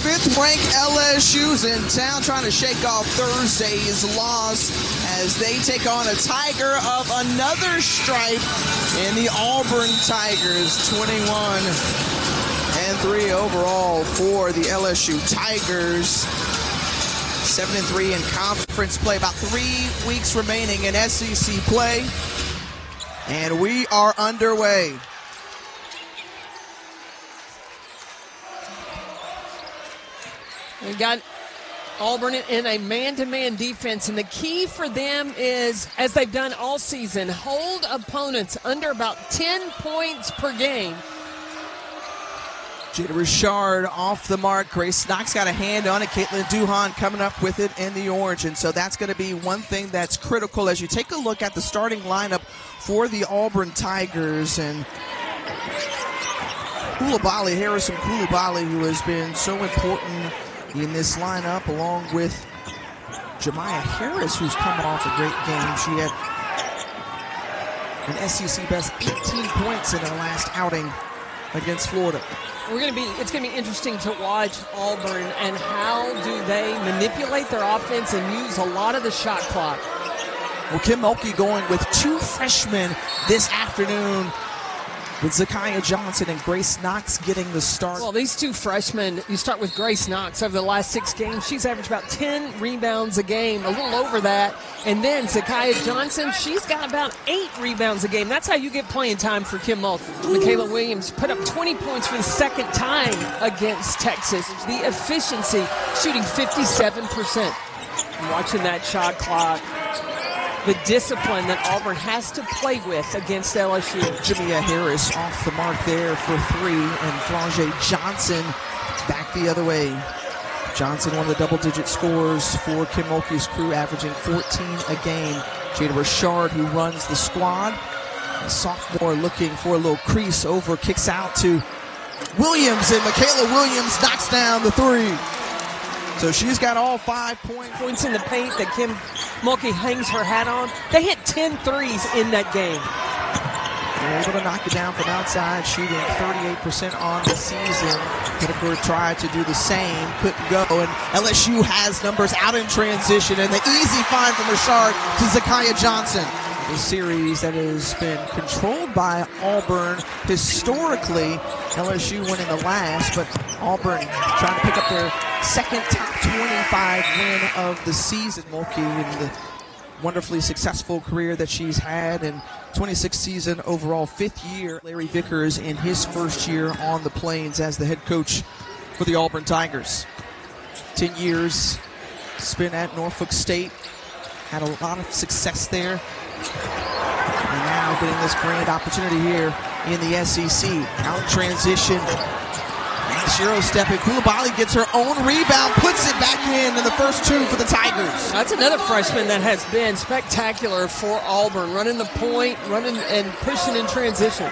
5th-ranked LSU's in town trying to shake off Thursday's loss as they take on a Tiger of another stripe in the Auburn Tigers. 21-3 overall for the LSU Tigers. 7-3 in conference play. About 3 weeks remaining in SEC play. And we are underway. We got Auburn in a man-to-man defense, and the key for them is, as they've done all season, hold opponents under about 10 points per game. Jada Richard off the mark. Grace Knox got a hand on it. Caitlin Duhan coming up with it in the orange. And so that's going to be one thing that's critical as you take a look at the starting lineup for the Auburn Tigers. And Harrison Koulibaly, who has been so important in this lineup, along with Jemiah Harris, who's coming off a great game. She had an SEC best 18 points in her last outing against Florida. It's going to be interesting to watch Auburn and how do they manipulate their offense and use a lot of the shot clock. Well, Kim Mulkey going with 2 freshmen this afternoon, with ZaKiyah Johnson and Grace Knox getting the start. Well, these 2 freshmen, you start with Grace Knox. Over the last 6 games, she's averaged about 10 rebounds a game, a little over that. And then ZaKiyah Johnson, she's got about 8 rebounds a game. That's how you get playing time for Kim Mulkey. Michaela Williams put up 20 points for the second time against Texas. The efficiency, shooting 57%. Watching that shot clock. The discipline that Auburn has to play with against LSU. Jemiah Harris off the mark there for 3, and Flaunger Johnson back the other way. Johnson, one of the double-digit scorers for Kim Mulkey's crew, averaging 14 a game. Jada Richard, who runs the squad, a sophomore looking for a little crease over, kicks out to Williams, and Michaela Williams knocks down the 3. So she's got all 5 points in the paint that Kim Mulkey hangs her hat on. They hit 10 threes in that game. They're able to knock it down from outside, shooting 38% on the season. Whitaker tried to do the same, couldn't go, and LSU has numbers out in transition, and the easy find from Richard to ZaKiyah Johnson. A series that has been controlled by Auburn historically. LSU winning the last, but Auburn trying to pick up their second top 25 win of the season. Mulkey in the wonderfully successful career that she's had, and 26th season overall, 5th year. Larry Vickers in his first year on the Plains as the head coach for the Auburn Tigers. 10 years spent at Norfolk State, had a lot of success there. And now getting this grand opportunity here in the SEC. Out transition. Shiro stepping. Koulibaly gets her own rebound, puts it back in the first 2 for the Tigers. That's another freshman that has been spectacular for Auburn, running the point, running and pushing in transition.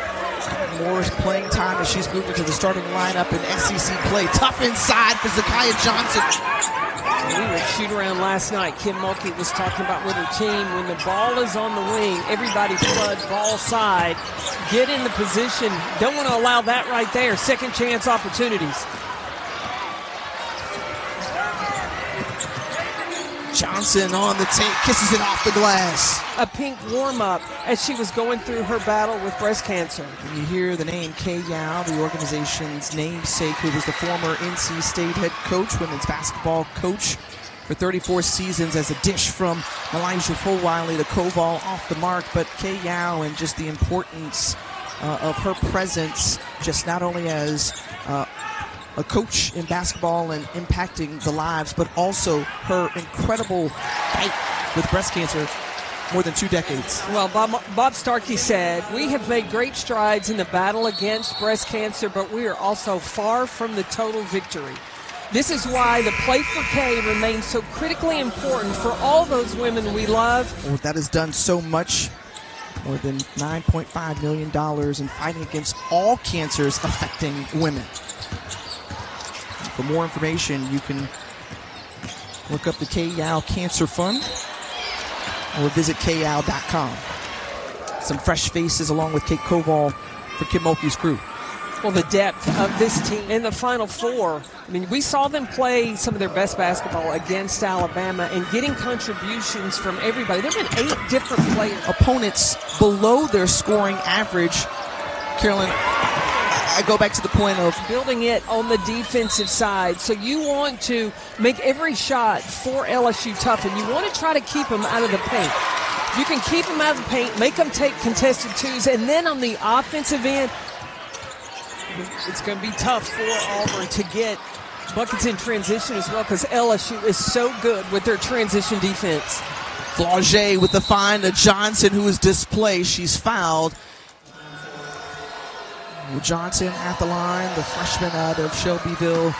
More playing time as she's moved into the starting lineup in SEC play. Tough inside for ZaKiyah Johnson. We were at shoot around last night. Kim Mulkey was talking about with her team, when the ball is on the wing, everybody flood ball side, get in the position. Don't want to allow that right there. Second chance opportunities. Johnson on the tape, kisses it off the glass. A pink warm-up as she was going through her battle with breast cancer. When you hear the name Kay Yao, the organization's namesake, who was the former NC State head coach, women's basketball coach for 34 seasons, as a dish from Elijah Fulwiley, the Koval off the mark. But Kay Yao, and just the importance of her presence, just not only as a coach in basketball and impacting the lives, but also her incredible fight with breast cancer, more than 2 decades. Well, Bob Starkey said, "We have made great strides in the battle against breast cancer, but we are also far from the total victory." This is why the Play for K remains so critically important for all those women we love. Well, that has done so much. More than $9.5 million in fighting against all cancers affecting women. For more information, you can look up the Kay Yao Cancer Fund or visit kyao.com. Some fresh faces along with Kate Koval for Kim Mulkey's crew. Well, the depth of this team in the Final Four. I mean, we saw them play some of their best basketball against Alabama and getting contributions from everybody. There have been 8 different players. Opponents below their scoring average. Carolyn, I go back to the point of building it on the defensive side. So you want to make every shot for LSU tough, and you want to try to keep them out of the paint. If you can keep them out of the paint, make them take contested twos, and then on the offensive end, it's going to be tough for Auburn to get buckets in transition as well, because LSU is so good with their transition defense. Flauget with the find to Johnson, who is displaced. She's fouled. Johnson at the line, the freshman out of Shelbyville,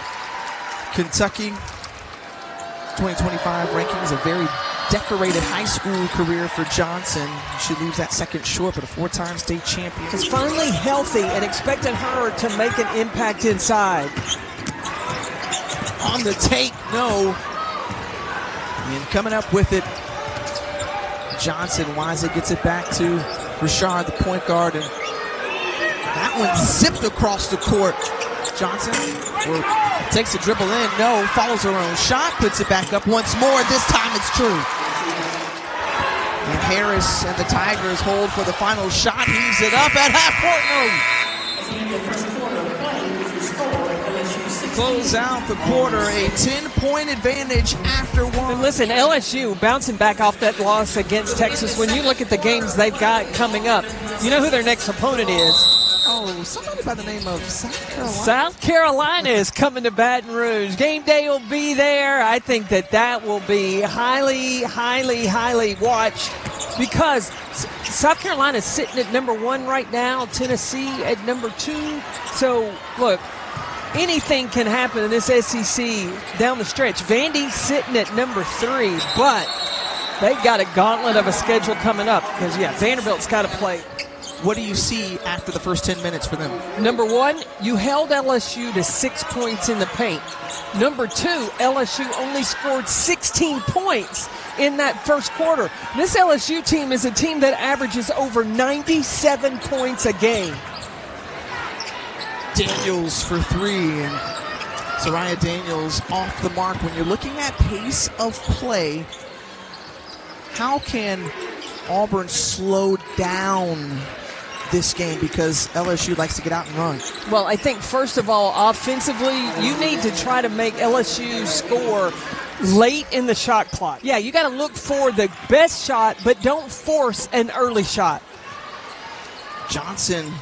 Kentucky. 2025 rankings, a very decorated high school career for Johnson. She leaves that second short, but a 4-time state champion. Is finally healthy and expecting her to make an impact inside. On the take, no. And coming up with it, Johnson wisely gets it back to Rashard, the point guard, and that one zipped across the court. Johnson takes a dribble in, no, follows her own shot, puts it back up once more. This time it's true. And Harris and the Tigers hold for the final shot. Heaves it up at half court. No. Close out the quarter, a 10-point advantage after one. And listen, LSU bouncing back off that loss against Texas. When you look at the games they've got coming up, you know who their next opponent is. Oh, somebody by the name of South Carolina. South Carolina is coming to Baton Rouge. Game day will be there. I think that will be highly, highly, highly watched, because South Carolina is sitting at number 1 right now, Tennessee at number 2. So, look, anything can happen in this SEC down the stretch. Vandy's sitting at number 3, but they've got a gauntlet of a schedule coming up because, Vanderbilt's got to play. What do you see after the first 10 minutes for them? Number 1, you held LSU to 6 points in the paint. Number 2, LSU only scored 16 points in that first quarter. This LSU team is a team that averages over 97 points a game. Daniels for 3, and Soraya Daniels off the mark. When you're looking at pace of play, how can Auburn slow down this game, because LSU likes to get out and run? Well, I think first of all, offensively, you need to try to make LSU score late in the shot clock. Yeah, you got to look for the best shot, but don't force an early shot. Johnson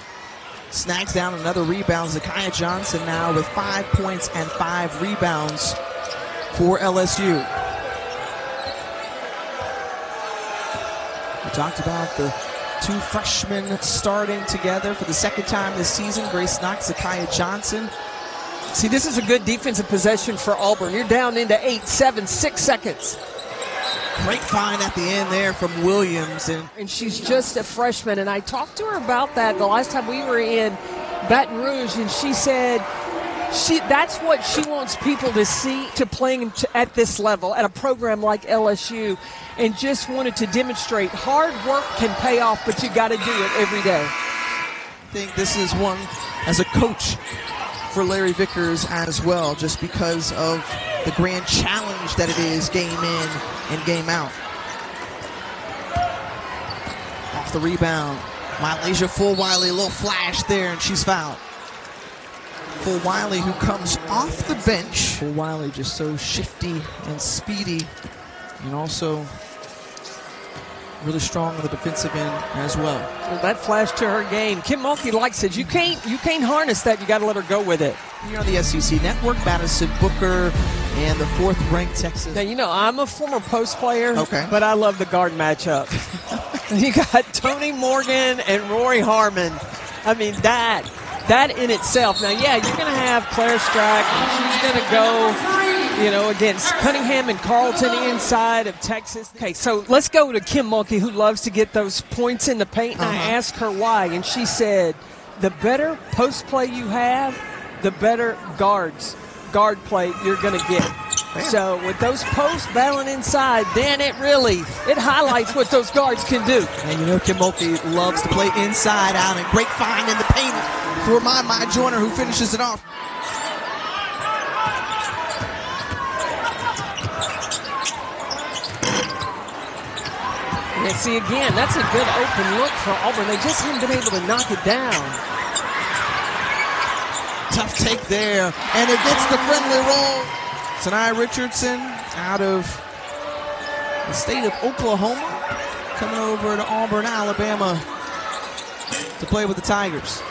snags down another rebound. ZaKiyah Johnson now with 5 points and 5 rebounds for LSU. We talked about the 2 freshmen starting together for the second time this season. Grace Knox, ZaKiyah Johnson. See, this is a good defensive possession for Auburn. You're down into 8, 7, 6 seconds. Great find at the end there from Williams. And she's just a freshman, and I talked to her about that the last time we were in Baton Rouge, and she said that's what she wants people to see to playing at this level, at a program like LSU, and just wanted to demonstrate hard work can pay off, but you got to do it every day. I think this is one as a coach for Larry Vickers as well, just because of the grand challenge that it is game in and game out. Off the rebound, Mylasia Fulwiley, a little flash there, and she's fouled. Fulwiley, who comes off the bench. Fulwiley just so shifty and speedy, and also really strong on the defensive end as well. Well, that flash to her game. Kim Mulkey likes it. You can't harness that. You got to let her go with it. Here on the SEC Network, Madison Booker and the 4th-ranked Texas. Now, I'm a former post player, okay, but I love the guard matchup. You got Tony Morgan and Rory Harmon. I mean, that in itself. Now, you're going to have Claire Strack. She's going to go, against Cunningham and Carlton inside of Texas. Okay, so let's go to Kim Mulkey, who loves to get those points in the paint. And I asked her why, and she said, the better post play you have, the better guard play you're going to get. Man. So with those posts battling inside, then it highlights what those guards can do. And Kim Mulkey loves to play inside out, and great find in the paint for my Joyner, who finishes it off. And see, again, that's a good open look for Auburn. They just haven't been able to knock it down. Tough take there, and it gets the friendly roll. Sanaya Richardson out of the state of Oklahoma, coming over to Auburn, Alabama to play with the Tigers.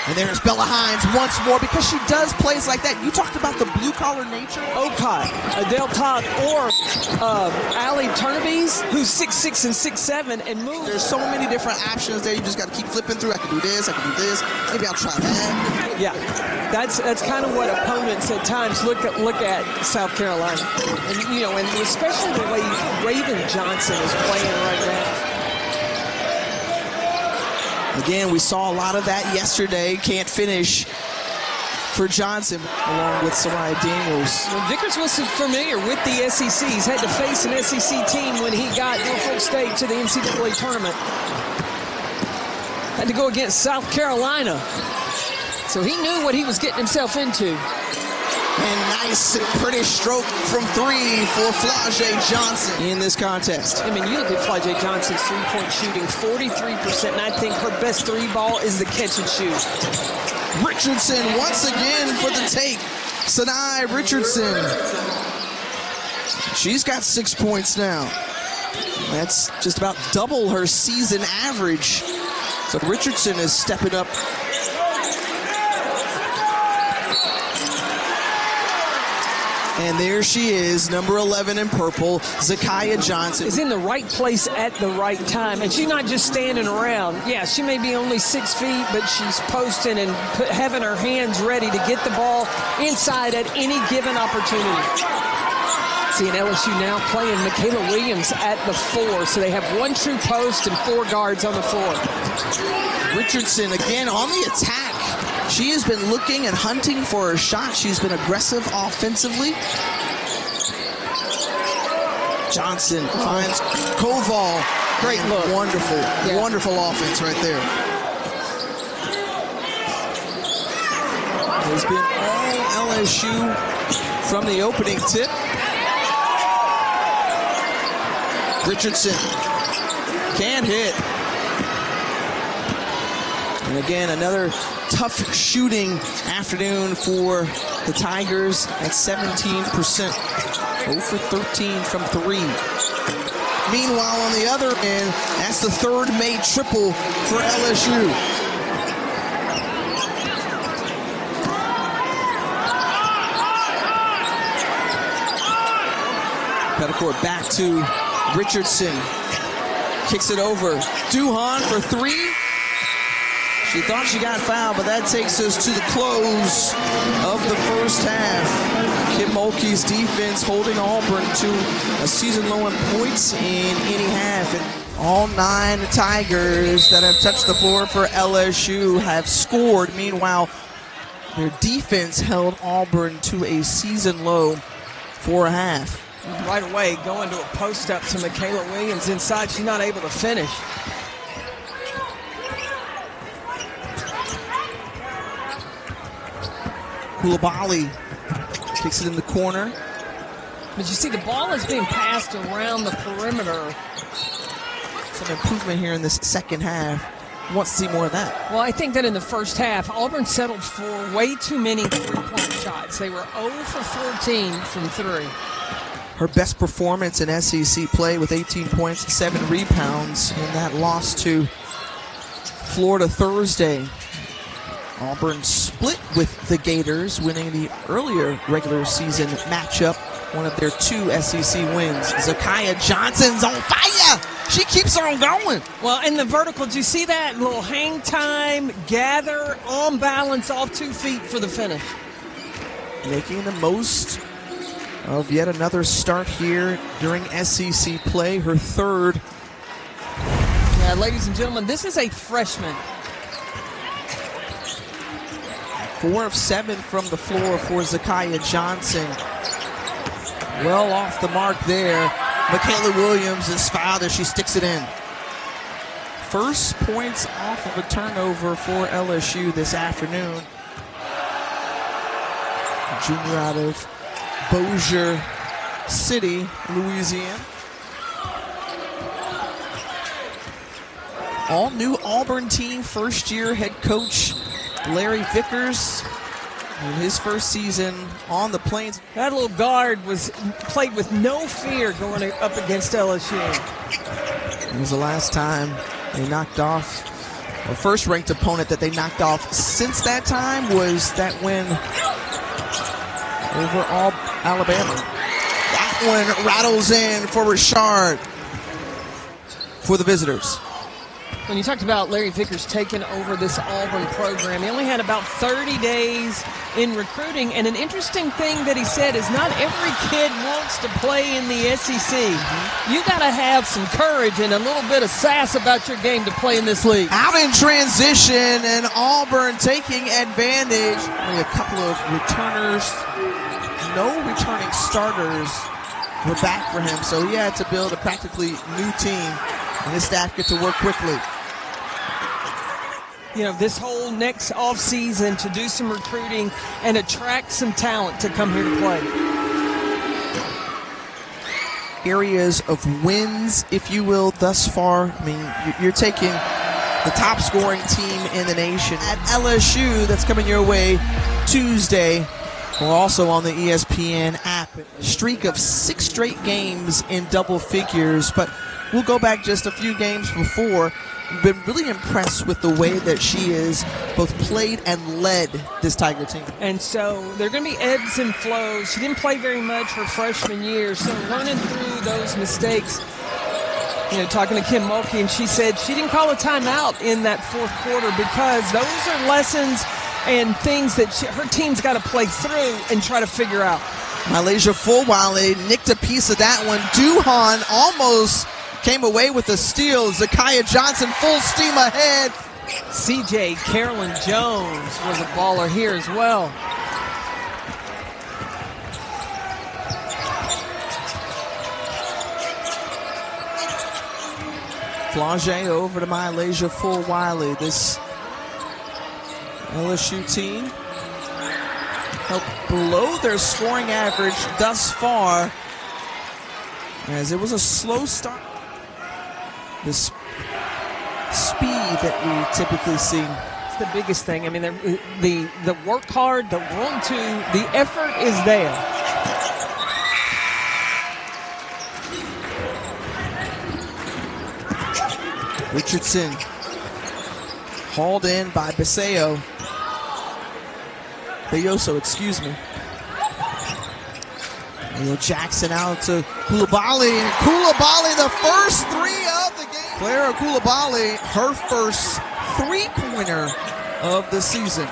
And there's Bella Hines once more, because she does plays like that. You talked about the blue-collar nature. Okai, Adele Todd, or Allie Turnabes, who's 6'6" and 6'7", and moves. There's so many different options there. You just got to keep flipping through. I can do this. I can do this. Maybe I'll try that. Yeah, that's kind of what opponents at times look at South Carolina, and and especially the way Raven Johnson is playing right now. Again, we saw a lot of that yesterday. Can't finish for Johnson, along with Soraya Daniels. Well, Vickers was familiar with the SEC. He's had to face an SEC team when he got Norfolk State to the NCAA tournament. Had to go against South Carolina. So he knew what he was getting himself into. And nice and pretty stroke from three for Flau'jae Johnson in this contest. I mean, you look at Flau'jae Johnson's three-point shooting, 43%, and I think her best three ball is the catch and shoot. Richardson once again for the take. Sanaya Richardson. She's got 6 points now. That's just about double her season average. So Richardson is stepping up. And there she is, number 11 in purple, ZaKiyah Johnson. Is in the right place at the right time. And she's not just standing around. Yeah, she may be only 6 feet, but she's posting and having her hands ready to get the ball inside at any given opportunity. See, an LSU now playing Michaela Williams at the 4. So they have one true post and 4 guards on the floor. Richardson again on the attack. She has been looking and hunting for her shot. She's been aggressive offensively. Johnson finds Koval. Great look. Wonderful, wonderful offense right there. It's been all LSU from the opening tip. Richardson can't hit. And again, another tough shooting afternoon for the Tigers at 17%. 0 for 13 from 3. Meanwhile, on the other end, that's the third made triple for LSU. Petticourt back to Richardson. Kicks it over. Duhan for 3. She thought she got fouled, but that takes us to the close of the first half. Kim Mulkey's defense holding Auburn to a season low in points in any half. And all 9 Tigers that have touched the floor for LSU have scored. Meanwhile, their defense held Auburn to a season low for a half. Right away, going to a post-up to Michaela Williams inside. She's not able to finish. Koulibaly kicks it in the corner. But you see, the ball is being passed around the perimeter. Some improvement here in this second half. Wants to see more of that. Well, I think that in the first half, Auburn settled for way too many three-point shots. They were 0 for 14 from 3. Her best performance in SEC play with 18 points, 7 rebounds in that loss to Florida Thursday. Auburn split with the Gators, winning the earlier regular season matchup, one of their 2 SEC wins. ZaKiyah Johnson's on fire! She keeps on going. Well, in the vertical, did you see that little hang time, gather, on balance, off 2 feet for the finish? Making the most of yet another start here during SEC play, her 3rd. Yeah, ladies and gentlemen, this is a freshman. 4 of 7 from the floor for ZaKiyah Johnson. Well off the mark there. Michaela Williams is fouled as she sticks it in. first points off of a turnover for LSU this afternoon. A junior out of Bossier City, Louisiana. All new Auburn team, first-year head coach Larry Vickers in his first season on the Plains. That little guard was played with no fear going up against LSU. It was the last time they knocked off a first-ranked opponent that they knocked off since that time was that win over Alabama. That one rattles in for Richard for the visitors. When you talked about Larry Vickers taking over this Auburn program, he only had about 30 days in recruiting, and an interesting thing that he said is not every kid wants to play in the SEC. You got to have some courage and a little bit of sass about your game to play in this league. Out in transition, and Auburn taking advantage. Only a couple of returners, no returning starters were back for him, so he had to build a practically new team, and his staff get to work quickly. You know, this whole next offseason to do some recruiting and attract some talent to come here to play. Areas of wins, if you will, thus far. I mean, you're taking the top scoring team in the nation at LSU. That's coming your way Tuesday. We're also on the ESPN app. A streak of 6 straight games in double figures, but we'll go back just a few games before. Been really impressed with the way that she has both played and led this Tiger team. And so there are going to be ebbs and flows. She didn't play very much her freshman year, so running through those mistakes. You know, talking to Kim Mulkey, and she said she didn't call a timeout in that fourth quarter because those are lessons and things that her team's got to play through and try to figure out. Malaysia Fulwiley nicked a piece of that one. Duhan almost came away with a steal. ZaKiyah Johnson full steam ahead. CJ Carolyn Jones was a baller here as well. Flage over to Malaysia Fulwiley. This LSU team helped below their scoring average thus far, as it was a slow start. This speed that we typically see. It's the biggest thing. I mean, the work hard, the want to, the effort is there. Richardson hauled in by Bayoso, excuse me. Jackson out to Coulibaly, and Coulibaly, the first 3 of the game. Clara Coulibaly, her first 3-pointer of the season.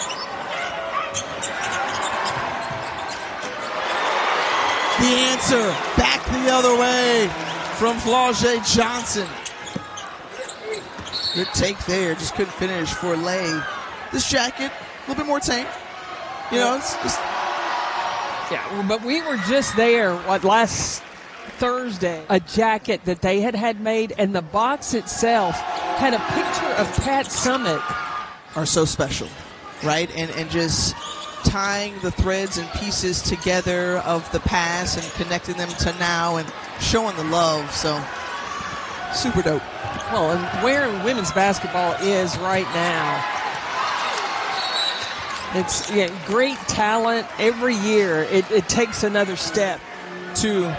The answer back the other way from Flage Johnson. Good take there, just couldn't finish for Lay. This jacket, a little bit more tame. You know, it's just... Yeah, but we were just there last Thursday. A jacket that they had made, and the box itself had a picture of Pat Summitt. Are so special, right? And just tying the threads and pieces together of the past and connecting them to now and showing the love. So, super dope. Well, and where women's basketball is right now, it's great talent every year. It takes another step to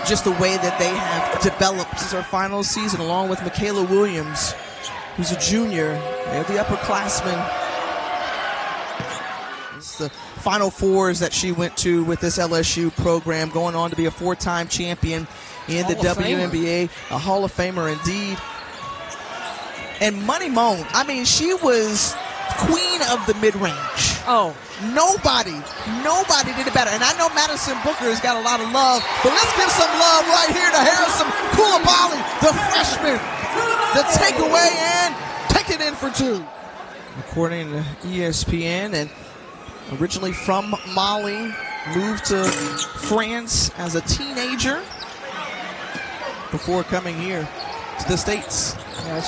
just the way that they have developed. This is our final season, along with Michaela Williams, who's a junior. They're the upperclassmen. It's the Final Fours that she went to with this LSU program, going on to be a 4-time champion in the WNBA, a Hall of Famer indeed. And Money Moan, I mean, she was queen of the mid-range. Oh, nobody did it better. And I know Madison Booker has got a lot of love, but let's give some love right here to Harrison Coulibaly, the freshman, the takeaway, and take it in for 2. According to ESPN, and originally from Mali, moved to France as a teenager before coming here to the States.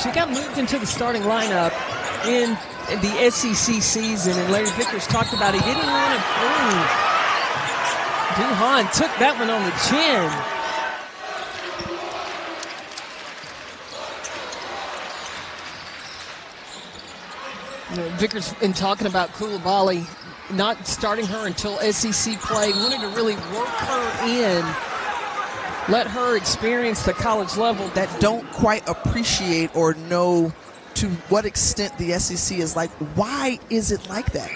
She got moved into the starting lineup in the SEC season, and Larry Vickers talked about he didn't want to. Duhan took that one on the chin. Vickers, in talking about Coulibaly, not starting her until SEC play, wanted to really work her in, let her experience the college level. That don't quite appreciate or know to what extent the SEC is like. Why is it like that?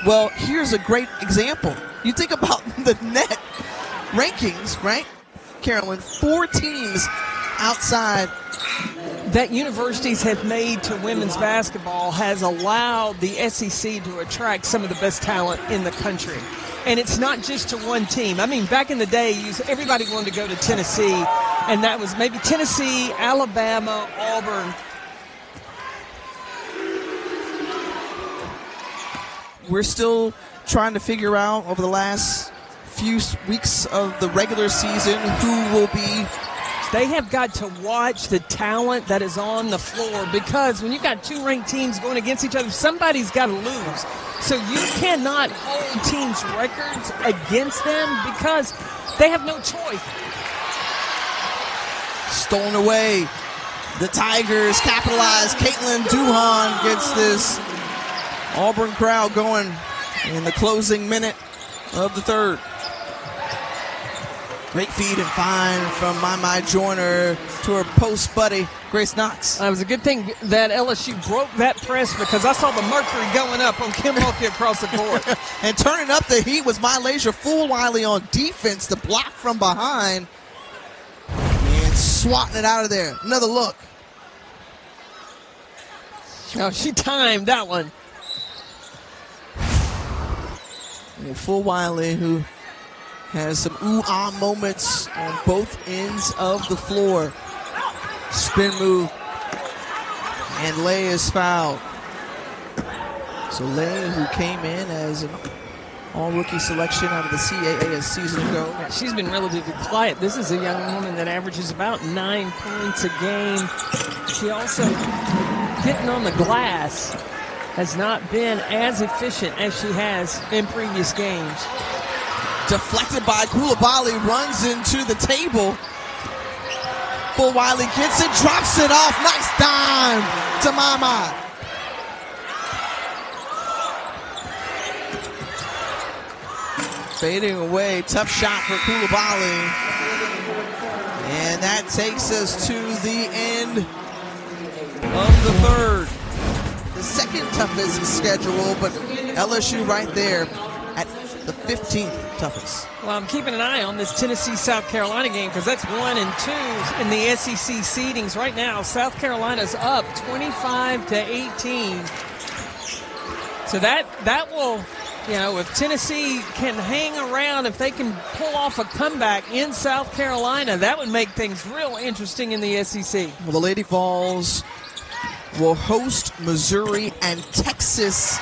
Well, here's a great example. You think about the net rankings, right? Carolyn, 4 teams outside. That universities have made to women's basketball has allowed the SEC to attract some of the best talent in the country. And it's not just to one team. I mean, back in the day, everybody wanted to go to Tennessee, and that was maybe Tennessee, Alabama, Auburn. We're still trying to figure out over the last few weeks of the regular season who will be. They have got to watch the talent that is on the floor, because when you've got 2 ranked teams going against each other, somebody's got to lose. So you cannot hold teams' records against them because they have no choice. Stolen away. The Tigers capitalize. Caitlin Duhan gets this Auburn crowd going in the closing minute of the third. Great feed and find from My Joyner to her post buddy, Grace Knox. It was a good thing that LSU broke that press, because I saw the mercury going up on Kim Mulkey across the board. And turning up the heat was Mylasia Fulwiley on defense, the block from behind. And swatting it out of there. Another look. Oh, she timed that one. And Fulwiley, who has some ooh-ah moments on both ends of the floor. Spin move. And Lay is fouled. So Lay, who came in as an all-rookie selection out of the CAA a season ago. Yeah, she's been relatively quiet. This is a young woman that averages about 9 points a game. She also, getting on the glass, has not been as efficient as she has in previous games. Deflected by Coulibaly, runs into the table. Fulwiley gets it, drops it off. Nice dime to Mama. Fading away, tough shot for Coulibaly. And that takes us to the end of the third. The second toughest schedule, but LSU right there at the 15th toughest. Well, I'm keeping an eye on this Tennessee-South Carolina game, because that's 1 and 2 in the SEC seedings. Right now, South Carolina's up 25-18. So that will, if Tennessee can hang around, if they can pull off a comeback in South Carolina, that would make things real interesting in the SEC. Well, the Lady Vols will host Missouri and Texas.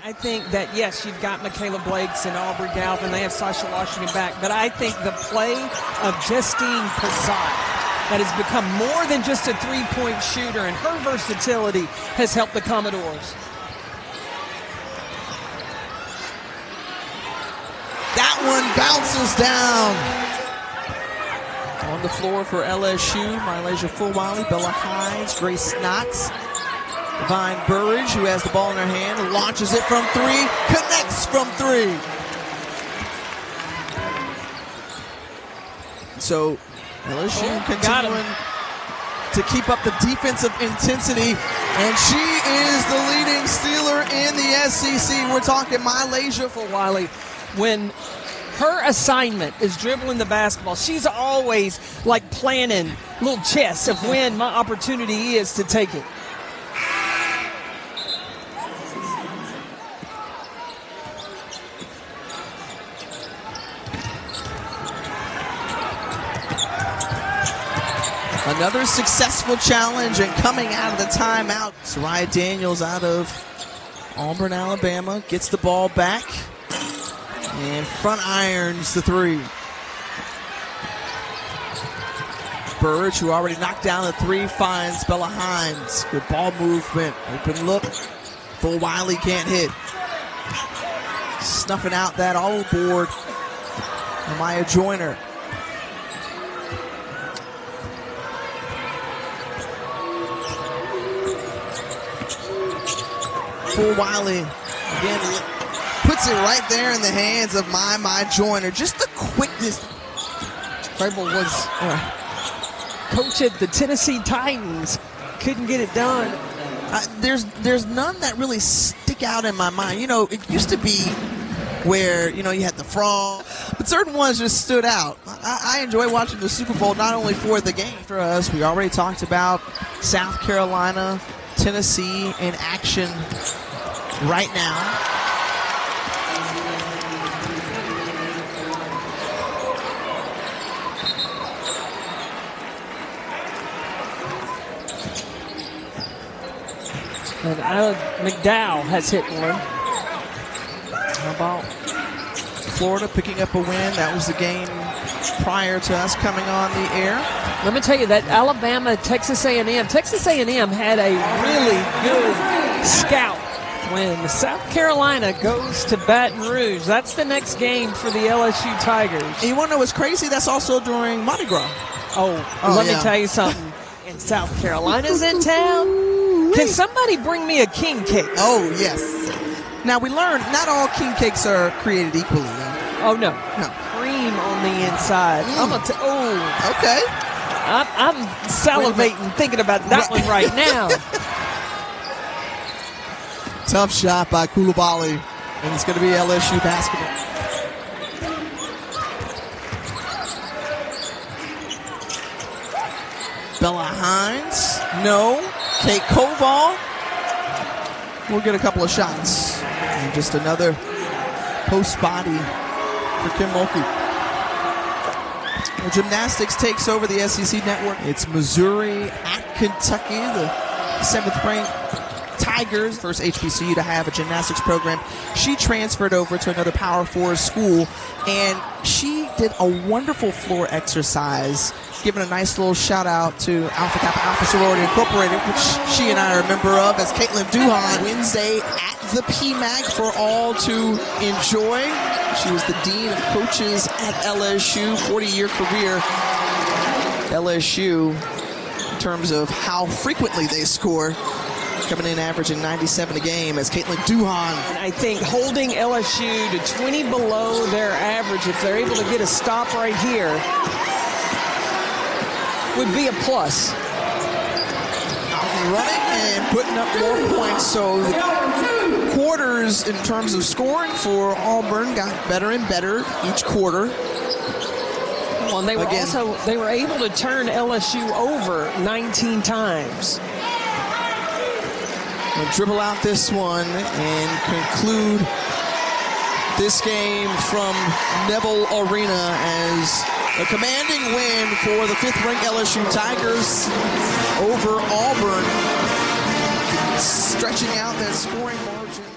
I think that, yes, you've got Michaela Blakes and Aubrey Galvin. They have Sasha Washington back. But I think the play of Justine Pizzat, that has become more than just a three-point shooter, and her versatility has helped the Commodores. That one bounces down. On the floor for LSU, Mylasia Fulwiley, Bella Hines, Grace Knox, Divine Burridge, who has the ball in her hand, launches it from 3, connects from 3. So LSU continuing to keep up the defensive intensity, and she is the leading stealer in the SEC. We're talking Mylasia Fulwiley. When her assignment is dribbling the basketball, she's always like planning little chess of when my opportunity is to take it. Another successful challenge, and coming out of the timeout, Soraya Daniels out of Auburn, Alabama, gets the ball back and front irons the 3. Burge, who already knocked down the three, finds Bella Hines. Good ball movement. Open look. Full Wiley can't hit. Snuffing out that all board. Maya Joyner. Full Wiley again puts it right there in the hands of Maya Joyner. Just the quickness. Vrabel was coach at the Tennessee Titans. Couldn't get it done. There's none that really stick out in my mind. You know, it used to be where, you know, you had the frog, but certain ones just stood out. I enjoy watching the Super Bowl not only for the game. For us, we already talked about South Carolina, Tennessee in action right now. And McDowell has hit one. How about Florida picking up a win? That was the game prior to us coming on the air. Let me tell you that Alabama, Texas A&M. Texas A&M had a really good scout when South Carolina goes to Baton Rouge. That's the next game for the LSU Tigers. And you want to know what's crazy? That's also during Mardi Gras. Let me tell you something. And South Carolina's in town. Can somebody bring me a king cake? Oh, yes. Now, we learned not all king cakes are created equally, though. Oh, no. No. Cream on the inside. Okay. I'm salivating thinking about that one right now. Tough shot by Coulibaly, and it's going to be LSU basketball. Bella Hines, no. Kate Koval will get a couple of shots. And just another post body for Kim Mulkey. Well, gymnastics takes over the SEC network. It's Missouri at Kentucky, the 7th ranked Tigers, first HBCU to have a gymnastics program. She transferred over to another Power 4 school, and she did a wonderful floor exercise, giving a nice little shout out to Alpha Kappa Alpha Sorority Incorporated, which she and I are a member of, as Caitlin Duhan. Wednesday at the PMAC for all to enjoy. She was the Dean of Coaches at LSU, 40-year career. LSU, in terms of how frequently they score, coming in averaging 97 a game, as Caitlin Duhan. And I think holding LSU to 20 below their average, if they're able to get a stop right here, would be a plus. Running and putting up more points, so the quarters in terms of scoring for Auburn got better and better each quarter. Well, and they were able to turn LSU over 19 times. We'll dribble out this one and conclude this game from Neville Arena as a commanding win for the 5th-ranked LSU Tigers over Auburn, stretching out that scoring margin.